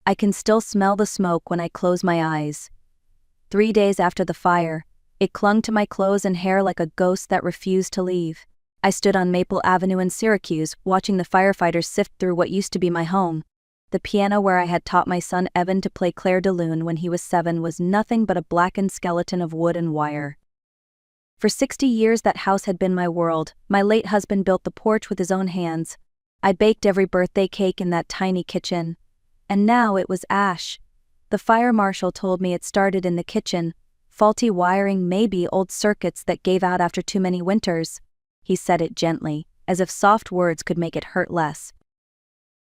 I can still smell the smoke when I close my eyes. 3 days after the fire, it clung to my clothes and hair like a ghost that refused to leave. I stood on Maple Avenue in Syracuse, watching the firefighters sift through what used to be my home. The piano where I had taught my son Evan to play Clair de Lune when he was 7 was nothing but a blackened skeleton of wood and wire. For 60 years that house had been my world. My late husband built the porch with his own hands. I baked every birthday cake in that tiny kitchen. And now it was ash. The fire marshal told me it started in the kitchen. Faulty wiring, maybe old circuits that gave out after too many winters. He said it gently, as if soft words could make it hurt less.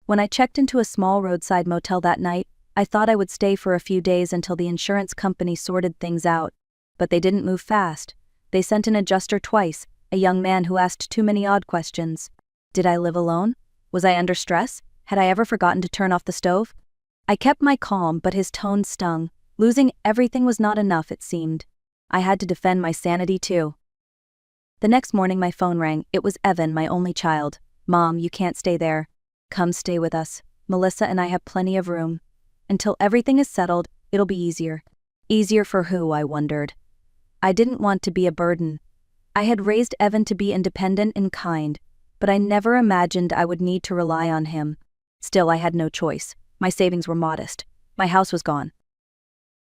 When I checked into a small roadside motel that night, I thought I would stay for a few days until the insurance company sorted things out. But they didn't move fast. They sent an adjuster twice, a young man who asked too many odd questions. Did I live alone? Was I under stress? Had I ever forgotten to turn off the stove? I kept my calm, but his tone stung. Losing everything was not enough, it seemed. I had to defend my sanity too. The next morning my phone rang. It was Evan, my only child. "Mom, you can't stay there. Come stay with us. Melissa and I have plenty of room. Until everything is settled, it'll be easier." Easier for who, I wondered. I didn't want to be a burden. I had raised Evan to be independent and kind, but I never imagined I would need to rely on him. Still, I had no choice. My savings were modest. My house was gone.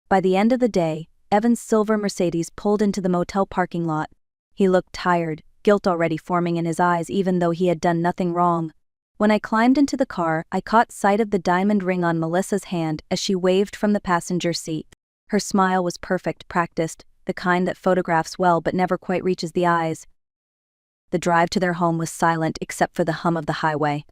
By the end of the day, Evan's silver Mercedes pulled into the motel parking lot. He looked tired, guilt already forming in his eyes even though he had done nothing wrong. When I climbed into the car, I caught sight of the diamond ring on Melissa's hand as she waved from the passenger seat. Her smile was perfect, practiced, the kind that photographs well but never quite reaches the eyes. The drive to their home was silent except for the hum of the highway.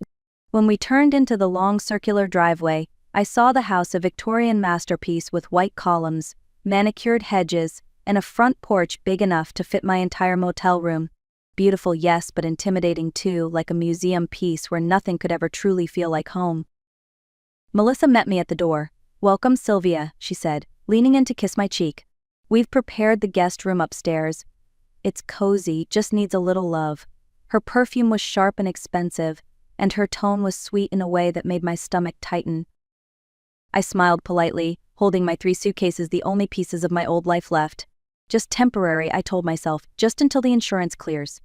When we turned into the long circular driveway, I saw the house a Victorian masterpiece with white columns, manicured hedges, and a front porch big enough to fit my entire motel room. Beautiful, yes, but intimidating too, like a museum piece where nothing could ever truly feel like home. Melissa met me at the door. "Welcome, Sylvia," she said, leaning in to kiss my cheek. "We've prepared the guest room upstairs. It's cozy, just needs a little love." Her perfume was sharp and expensive, and her tone was sweet in a way that made my stomach tighten. I smiled politely, holding my 3 suitcases, the only pieces of my old life left. Just temporary, I told myself, just until the insurance clears.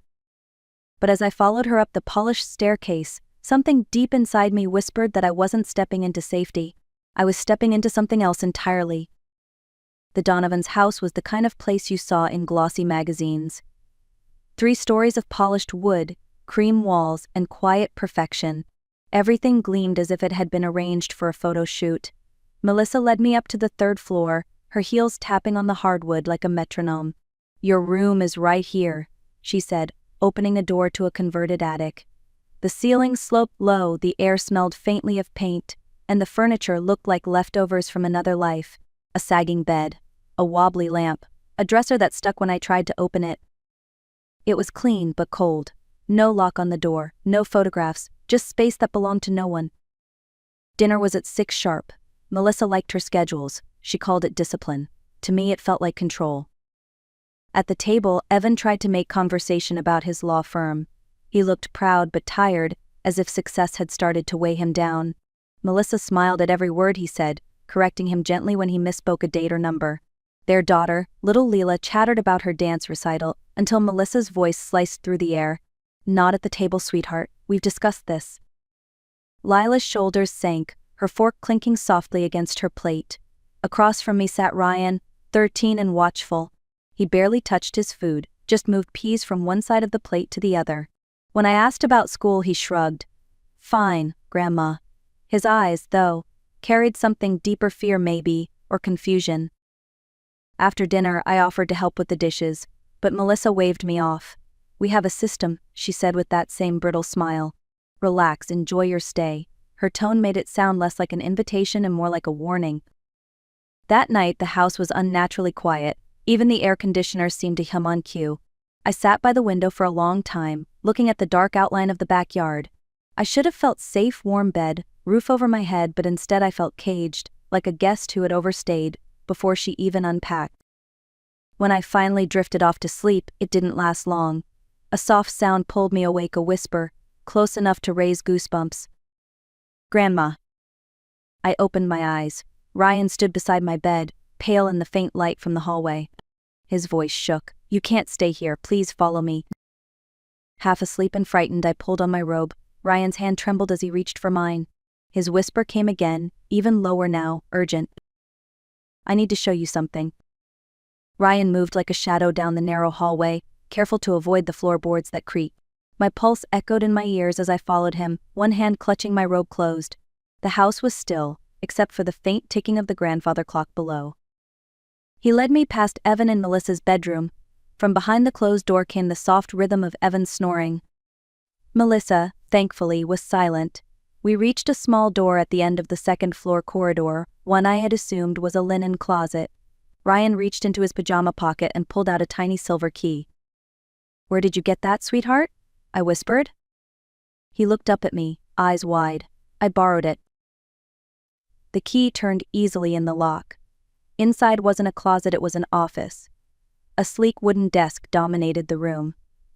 But as I followed her up the polished staircase, something deep inside me whispered that I wasn't stepping into safety. I was stepping into something else entirely. The Donovans' house was the kind of place you saw in glossy magazines. 3 stories of polished wood, cream walls, and quiet perfection. Everything gleamed as if it had been arranged for a photo shoot. Melissa led me up to the 3rd floor, her heels tapping on the hardwood like a metronome. "Your room is right here," she said, opening the door to a converted attic. The ceiling sloped low, the air smelled faintly of paint, and the furniture looked like leftovers from another life. A sagging bed, a wobbly lamp, a dresser that stuck when I tried to open it. It was clean but cold. No lock on the door, no photographs, just space that belonged to no one. Dinner was at 6 sharp. Melissa liked her schedules. She called it discipline. To me it felt like control. At the table, Evan tried to make conversation about his law firm. He looked proud but tired, as if success had started to weigh him down. Melissa smiled at every word he said, correcting him gently when he misspoke a date or number. Their daughter, little Leela, chattered about her dance recital until Melissa's voice sliced through the air. "Not at the table, sweetheart. We've discussed this." Lila's shoulders sank, her fork clinking softly against her plate. Across from me sat Ryan, 13 and watchful. He barely touched his food, just moved peas from one side of the plate to the other. When I asked about school, he shrugged. "Fine, Grandma." His eyes, though, carried something deeper, fear maybe, or confusion. After dinner, I offered to help with the dishes, but Melissa waved me off. "We have a system," she said with that same brittle smile. "Relax, enjoy your stay." Her tone made it sound less like an invitation and more like a warning. That night, the house was unnaturally quiet. Even the air conditioner seemed to hum on cue. I sat by the window for a long time, looking at the dark outline of the backyard. I should have felt safe, warm bed, roof over my head, but instead I felt caged, like a guest who had overstayed, before she even unpacked. When I finally drifted off to sleep, it didn't last long. A soft sound pulled me awake, a whisper, close enough to raise goosebumps. "Grandma." I opened my eyes. Ryan stood beside my bed, pale in the faint light from the hallway. His voice shook. "You can't stay here, please follow me." Half asleep and frightened, I pulled on my robe. Ryan's hand trembled as he reached for mine. His whisper came again, even lower now, urgent. "I need to show you something." Ryan moved like a shadow down the narrow hallway, careful to avoid the floorboards that creaked. My pulse echoed in my ears as I followed him, one hand clutching my robe closed. The house was still, except for the faint ticking of the grandfather clock below. He led me past Evan and Melissa's bedroom. From behind the closed door came the soft rhythm of Evan's snoring. Melissa, thankfully, was silent. We reached a small door at the end of the second-floor corridor, one I had assumed was a linen closet. Ryan reached into his pajama pocket and pulled out a tiny silver key. "Where did you get that, sweetheart?" I whispered. He looked up at me, eyes wide. "I borrowed it." The key turned easily in the lock. Inside wasn't a closet, it was an office. A sleek wooden desk dominated the room.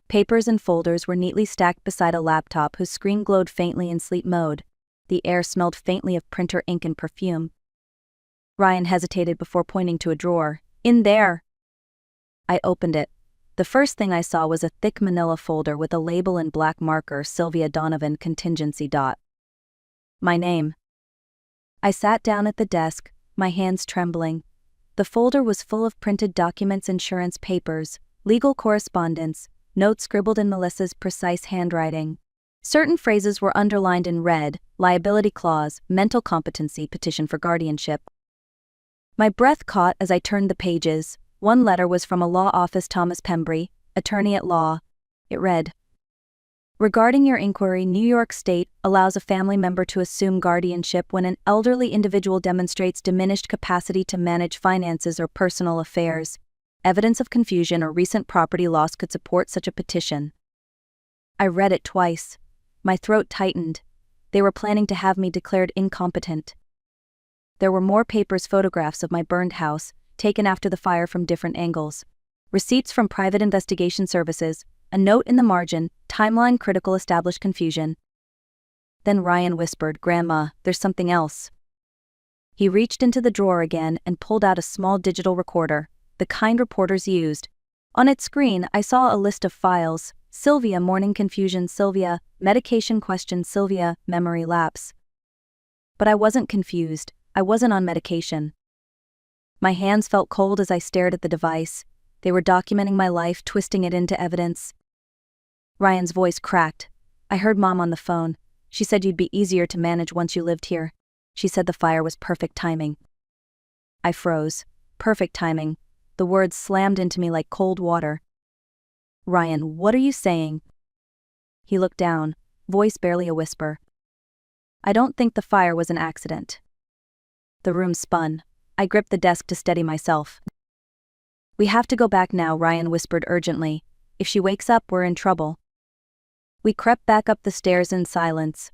Papers and folders were neatly stacked beside a laptop whose screen glowed faintly in sleep mode. The air smelled faintly of printer ink and perfume. Ryan hesitated before pointing to a drawer. "In there!" I opened it. The first thing I saw was a thick manila folder with a label in black marker, Sylvia Donovan contingency. My name. I sat down at the desk, my hands trembling. The folder was full of printed documents, insurance papers, legal correspondence, notes scribbled in Melissa's precise handwriting. Certain phrases were underlined in red: liability clause, mental competency, petition for guardianship. My breath caught as I turned the pages. One letter was from a law office, Thomas Pembry, attorney at law. It read, "Regarding your inquiry, New York State allows a family member to assume guardianship when an elderly individual demonstrates diminished capacity to manage finances or personal affairs. Evidence of confusion or recent property loss could support such a petition." I read it twice. My throat tightened. They were planning to have me declared incompetent. There were more papers, photographs of my burned house, taken after the fire from different angles. Receipts from private investigation services, a note in the margin, timeline critical, established confusion. Then Ryan whispered, "Grandma, there's something else." He reached into the drawer again and pulled out a small digital recorder, the kind reporters used. On its screen, I saw a list of files: Sylvia, morning confusion; Sylvia, medication question; Sylvia, memory lapse. But I wasn't confused. I wasn't on medication. My hands felt cold as I stared at the device. They were documenting my life, twisting it into evidence. Ryan's voice cracked. "I heard Mom on the phone. She said you'd be easier to manage once you lived here. She said the fire was perfect timing." I froze. Perfect timing. The words slammed into me like cold water. "Ryan, what are you saying?" He looked down, voice barely a whisper. "I don't think the fire was an accident." The room spun. I gripped the desk to steady myself. "We have to go back now," Ryan whispered urgently. "If she wakes up, we're in trouble." We crept back up the stairs in silence.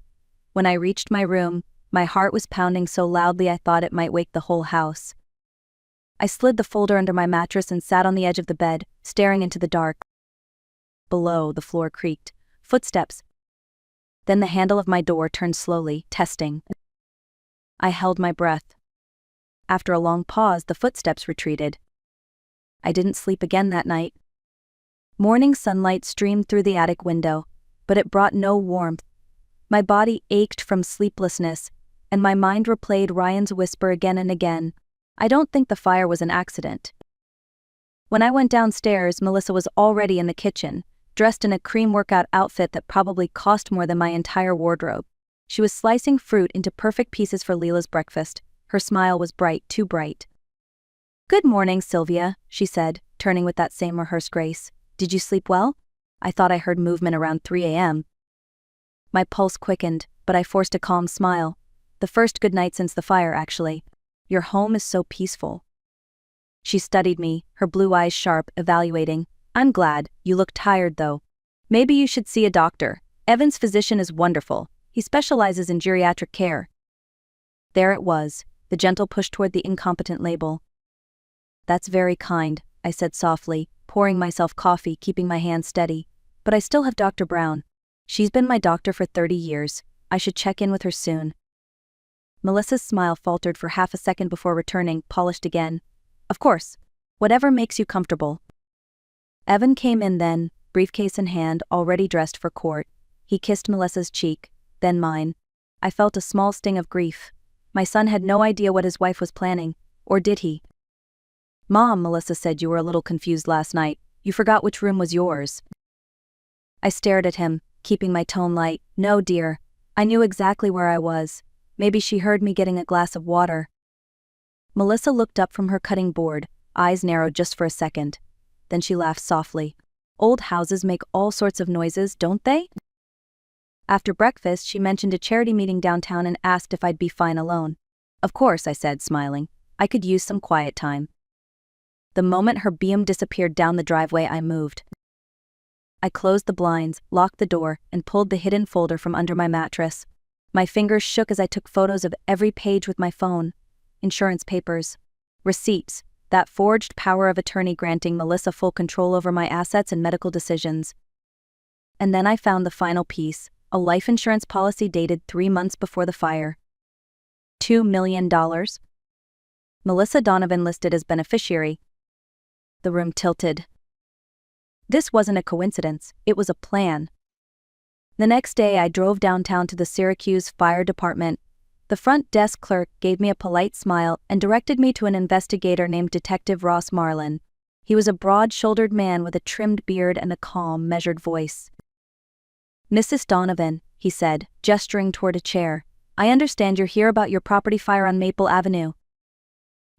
When I reached my room, my heart was pounding so loudly I thought it might wake the whole house. I slid the folder under my mattress and sat on the edge of the bed, staring into the dark. Below, the floor creaked. Footsteps. Then the handle of my door turned slowly, testing. I held my breath. After a long pause, the footsteps retreated. I didn't sleep again that night. Morning sunlight streamed through the attic window, but it brought no warmth. My body ached from sleeplessness, and my mind replayed Ryan's whisper again and again. I don't think the fire was an accident. When I went downstairs, Melissa was already in the kitchen, dressed in a cream workout outfit that probably cost more than my entire wardrobe. She was slicing fruit into perfect pieces for Leela's breakfast. Her smile was bright, too bright. "Good morning, Sylvia," she said, turning with that same rehearsed grace. "Did you sleep well? I thought I heard movement around 3 a.m. My pulse quickened, but I forced a calm smile. "The first good night since the fire, actually. Your home is so peaceful." She studied me, her blue eyes sharp, evaluating. "I'm glad. You look tired, though. Maybe you should see a doctor. Evan's physician is wonderful. He specializes in geriatric care." There it was, the gentle push toward the incompetent label. "That's very kind," I said softly, pouring myself coffee, keeping my hands steady. "But I still have Dr. Brown. She's been my doctor for 30 years. I should check in with her soon." Melissa's smile faltered for half a second before returning, polished again. Of course. Whatever makes you comfortable. Evan came in then, briefcase in hand, already dressed for court. He kissed Melissa's cheek, then mine. I felt a small sting of grief. My son had no idea what his wife was planning, or did he? Mom, Melissa said you were a little confused last night. You forgot which room was yours. I stared at him, keeping my tone light. No, dear. I knew exactly where I was. Maybe she heard me getting a glass of water. Melissa looked up from her cutting board, eyes narrowed just for a second. Then she laughed softly. Old houses make all sorts of noises, don't they? After breakfast, she mentioned a charity meeting downtown and asked if I'd be fine alone. Of course, I said, smiling. I could use some quiet time. The moment her beam disappeared down the driveway, I moved. I closed the blinds, locked the door, and pulled the hidden folder from under my mattress. My fingers shook as I took photos of every page with my phone. Insurance papers. Receipts. That forged power of attorney granting Melissa full control over my assets and medical decisions. And then I found the final piece, a life insurance policy dated 3 months before the fire. $2 million. Melissa Donovan listed as beneficiary. The room tilted. This wasn't a coincidence, it was a plan. The next day I drove downtown to the Syracuse Fire Department. The front desk clerk gave me a polite smile and directed me to an investigator named Detective Ross Marlin. He was a broad-shouldered man with a trimmed beard and a calm, measured voice. Mrs. Donovan, he said, gesturing toward a chair, I understand you're here about your property fire on Maple Avenue.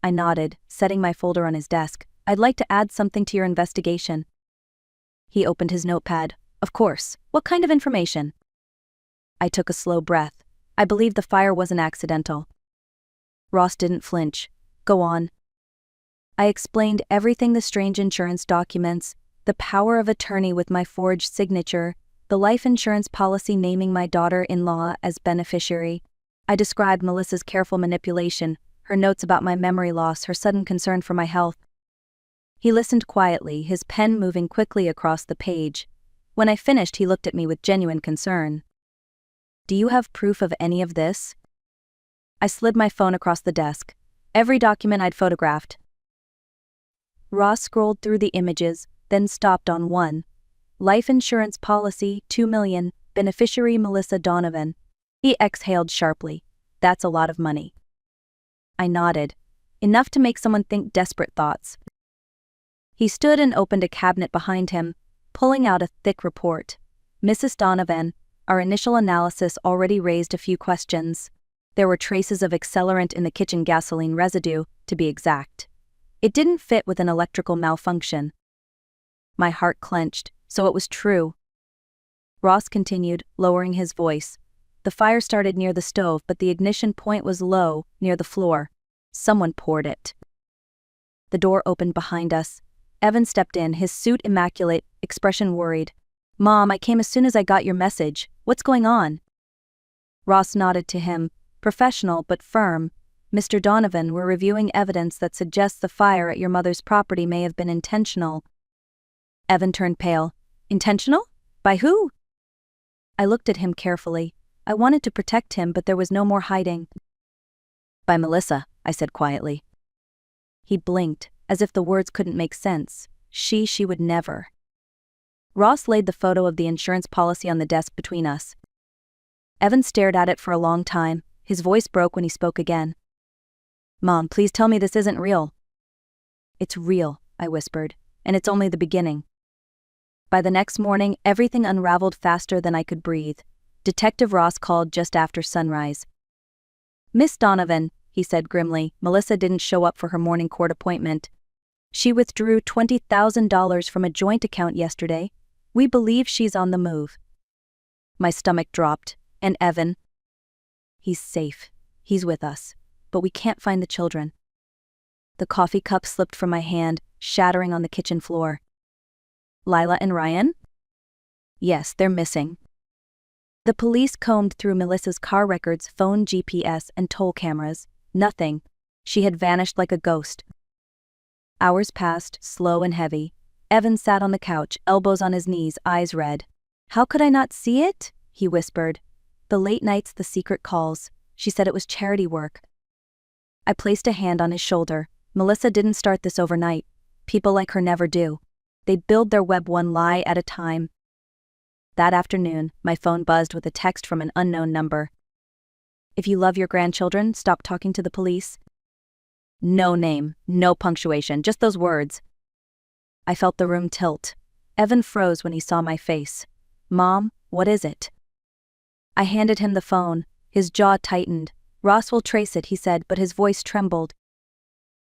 I nodded, setting my folder on his desk. I'd like to add something to your investigation. He opened his notepad. Of course. What kind of information? I took a slow breath. I believed the fire wasn't accidental. Ross didn't flinch. Go on. I explained everything: the strange insurance documents, the power of attorney with my forged signature, the life insurance policy naming my daughter-in-law as beneficiary. I described Melissa's careful manipulation, her notes about my memory loss, her sudden concern for my health. He listened quietly, his pen moving quickly across the page. When I finished, he looked at me with genuine concern. Do you have proof of any of this? I slid my phone across the desk. Every document I'd photographed. Ross scrolled through the images, then stopped on one. Life insurance policy, $2 million, beneficiary Melissa Donovan. He exhaled sharply. That's a lot of money. I nodded. Enough to make someone think desperate thoughts. He stood and opened a cabinet behind him, pulling out a thick report. Mrs. Donovan, our initial analysis already raised a few questions. There were traces of accelerant in the kitchen gasoline residue, to be exact. It didn't fit with an electrical malfunction. My heart clenched, so it was true. Ross continued, lowering his voice. The fire started near the stove, but the ignition point was low, near the floor. Someone poured it. The door opened behind us. Evan stepped in, his suit immaculate, expression worried. Mom, I came as soon as I got your message. What's going on? Ross nodded to him, professional but firm. Mr. Donovan, we're reviewing evidence that suggests the fire at your mother's property may have been intentional. Evan turned pale. Intentional? By who? I looked at him carefully. I wanted to protect him, but there was no more hiding. By Melissa, I said quietly. He blinked, as if the words couldn't make sense. She would never. Ross laid the photo of the insurance policy on the desk between us. Evan stared at it for a long time. His voice broke when he spoke again. Mom, please tell me this isn't real. It's real, I whispered, and it's only the beginning. By the next morning, everything unraveled faster than I could breathe. Detective Ross called just after sunrise. Miss Donovan, he said grimly, Melissa didn't show up for her morning court appointment. She withdrew $20,000 from a joint account yesterday. We believe she's on the move. My stomach dropped. And Evan? He's safe. He's with us. But we can't find the children. The coffee cup slipped from my hand, shattering on the kitchen floor. Lila and Ryan? Yes, they're missing. The police combed through Melissa's car records, phone, GPS, and toll cameras. Nothing. She had vanished like a ghost. Hours passed, slow and heavy. Evan sat on the couch, elbows on his knees, eyes red. How could I not see it? He whispered. The late nights, the secret calls. She said it was charity work. I placed a hand on his shoulder. Melissa didn't start this overnight. People like her never do. They build their web one lie at a time. That afternoon, my phone buzzed with a text from an unknown number. If you love your grandchildren, stop talking to the police. No name, no punctuation, just those words. I felt the room tilt. Evan froze when he saw my face. Mom, what is it? I handed him the phone. His jaw tightened. Ross will trace it, he said, but his voice trembled.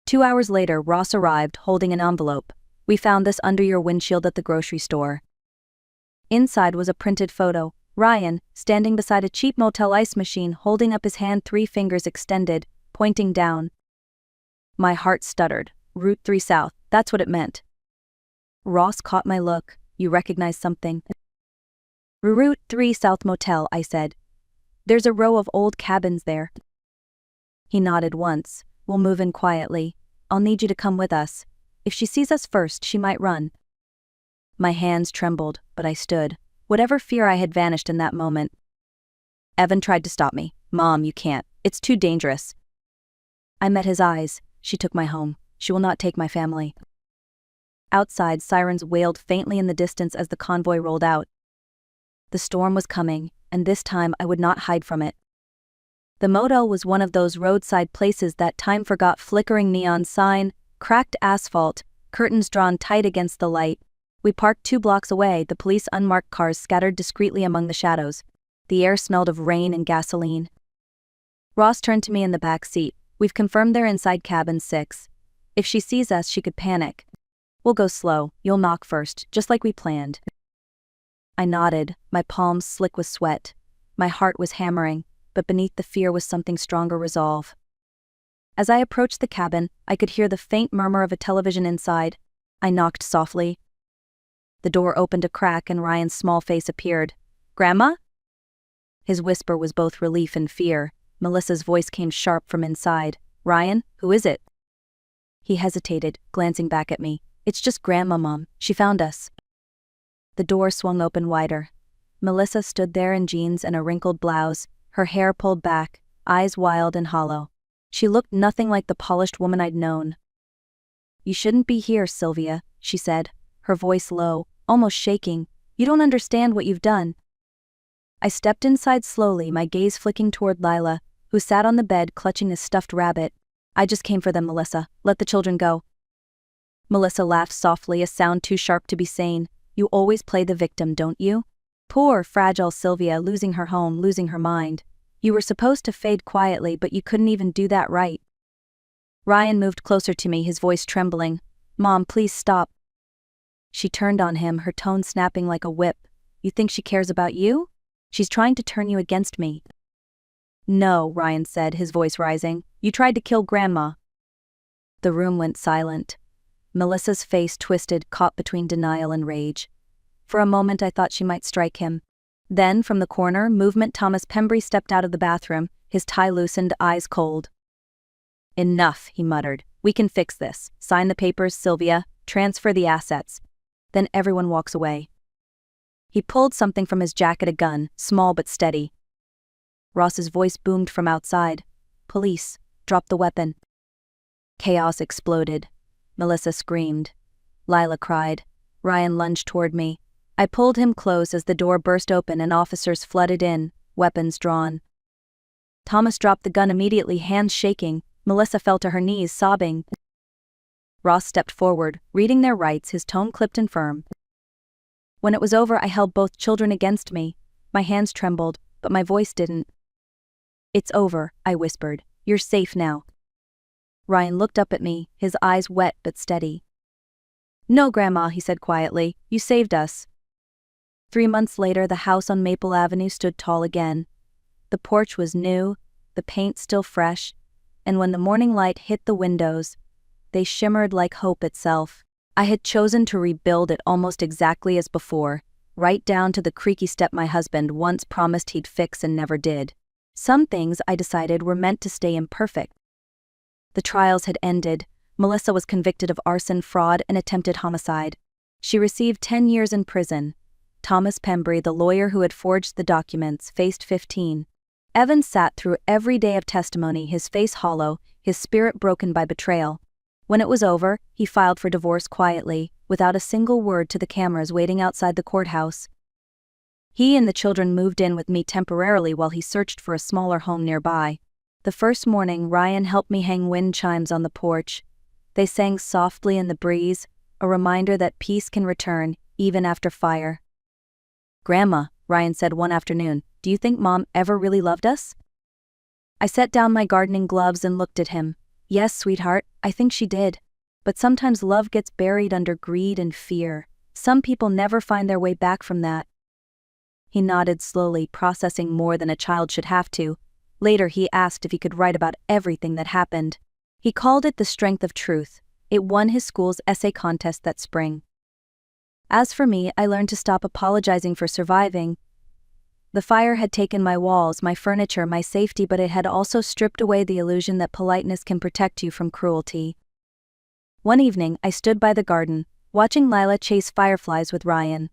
2 hours later, Ross arrived, holding an envelope. We found this under your windshield at the grocery store. Inside was a printed photo. Ryan, standing beside a cheap motel ice machine, holding up his hand, 3 fingers extended, pointing down. My heart stuttered. Route 3 South, that's what it meant. Ross caught my look. You recognize something? Route 3 South Motel, I said. There's a row of old cabins there. He nodded once. We'll move in quietly. I'll need you to come with us. If she sees us first, she might run. My hands trembled, but I stood. Whatever fear I had vanished in that moment. Evan tried to stop me. Mom, you can't. It's too dangerous. I met his eyes. She took my home. She will not take my family. Outside, sirens wailed faintly in the distance as the convoy rolled out. The storm was coming, and this time I would not hide from it. The motel was one of those roadside places that time forgot, flickering neon sign, cracked asphalt, curtains drawn tight against the light. We parked 2 blocks away, the police unmarked cars scattered discreetly among the shadows. The air smelled of rain and gasoline. Ross turned to me in the back seat. We've confirmed they're inside cabin 6. If she sees us, she could panic. We'll go slow. You'll knock first, just like we planned. I nodded, my palms slick with sweat. My heart was hammering, but beneath the fear was something stronger, resolve. As I approached the cabin, I could hear the faint murmur of a television inside. I knocked softly. The door opened a crack and Ryan's small face appeared. Grandma? His whisper was both relief and fear. Melissa's voice came sharp from inside. Ryan, who is it? He hesitated, glancing back at me. It's just Grandma, Mom. She found us. The door swung open wider. Melissa stood there in jeans and a wrinkled blouse, her hair pulled back, eyes wild and hollow. She looked nothing like the polished woman I'd known. You shouldn't be here, Sylvia, she said, her voice low, almost shaking. You don't understand what you've done. I stepped inside slowly, my gaze flicking toward Lila, who sat on the bed clutching a stuffed rabbit. I just came for them, Melissa. Let the children go. Melissa laughed softly, a sound too sharp to be sane. You always play the victim, don't you? Poor, fragile Sylvia, losing her home, losing her mind. You were supposed to fade quietly, but you couldn't even do that right. Ryan moved closer to me, his voice trembling. Mom, please stop. She turned on him, her tone snapping like a whip. You think she cares about you? She's trying to turn you against me. No, Ryan said, his voice rising. You tried to kill Grandma. The room went silent. Melissa's face twisted, caught between denial and rage. For a moment I thought she might strike him. Then, from the corner, Thomas Pembry stepped out of the bathroom, his tie loosened, eyes cold. Enough, he muttered. We can fix this. Sign the papers, Sylvia. Transfer the assets. Then everyone walks away. He pulled something from his jacket, a gun, small but steady. Ross's voice boomed from outside. Police. Drop the weapon. Chaos exploded. Melissa screamed. Lila cried. Ryan lunged toward me. I pulled him close as the door burst open and officers flooded in, weapons drawn. Thomas dropped the gun immediately, hands shaking. Melissa fell to her knees, sobbing. Ross stepped forward, reading their rights, his tone clipped and firm. When it was over, I held both children against me. My hands trembled, but my voice didn't. It's over, I whispered. You're safe now. Ryan looked up at me, his eyes wet but steady. No, Grandma, he said quietly. You saved us. 3 months later, the house on Maple Avenue stood tall again. The porch was new, the paint still fresh, and when the morning light hit the windows, they shimmered like hope itself. I had chosen to rebuild it almost exactly as before, right down to the creaky step my husband once promised he'd fix and never did. Some things, I decided, were meant to stay imperfect. The trials had ended. Melissa was convicted of arson, fraud, and attempted homicide. She received 10 years in prison. Thomas Pembry, the lawyer who had forged the documents, faced 15. Evan sat through every day of testimony, his face hollow, his spirit broken by betrayal. When it was over, he filed for divorce quietly, without a single word to the cameras waiting outside the courthouse. He and the children moved in with me temporarily while he searched for a smaller home nearby. The first morning, Ryan helped me hang wind chimes on the porch. They sang softly in the breeze, a reminder that peace can return, even after fire. "Grandma," Ryan said one afternoon, "do you think Mom ever really loved us?" I set down my gardening gloves and looked at him. "Yes, sweetheart, I think she did. But sometimes love gets buried under greed and fear. Some people never find their way back from that." He nodded slowly, processing more than a child should have to. Later he asked if he could write about everything that happened. He called it The Strength of Truth. It won his school's essay contest that spring. As for me, I learned to stop apologizing for surviving. The fire had taken my walls, my furniture, my safety, but it had also stripped away the illusion that politeness can protect you from cruelty. One evening, I stood by the garden, watching Lila chase fireflies with Ryan.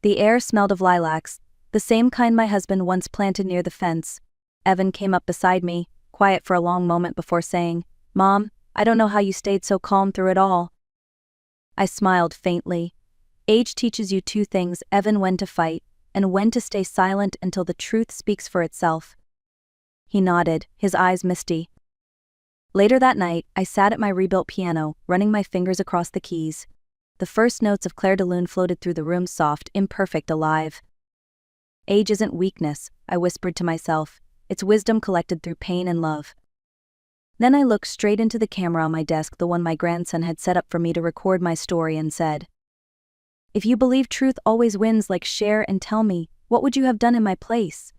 The air smelled of lilacs, the same kind my husband once planted near the fence. Evan came up beside me, quiet for a long moment before saying, "Mom, I don't know how you stayed so calm through it all." I smiled faintly. Age teaches you two things, Evan: when to fight, and when to stay silent until the truth speaks for itself. He nodded, his eyes misty. Later that night, I sat at my rebuilt piano, running my fingers across the keys. The first notes of Clair de Lune floated through the room, soft, imperfect, alive. "Age isn't weakness," I whispered to myself. "It's wisdom collected through pain and love." Then I looked straight into the camera on my desk, the one my grandson had set up for me to record my story, and said, "If you believe truth always wins, like, share and tell me, what would you have done in my place?"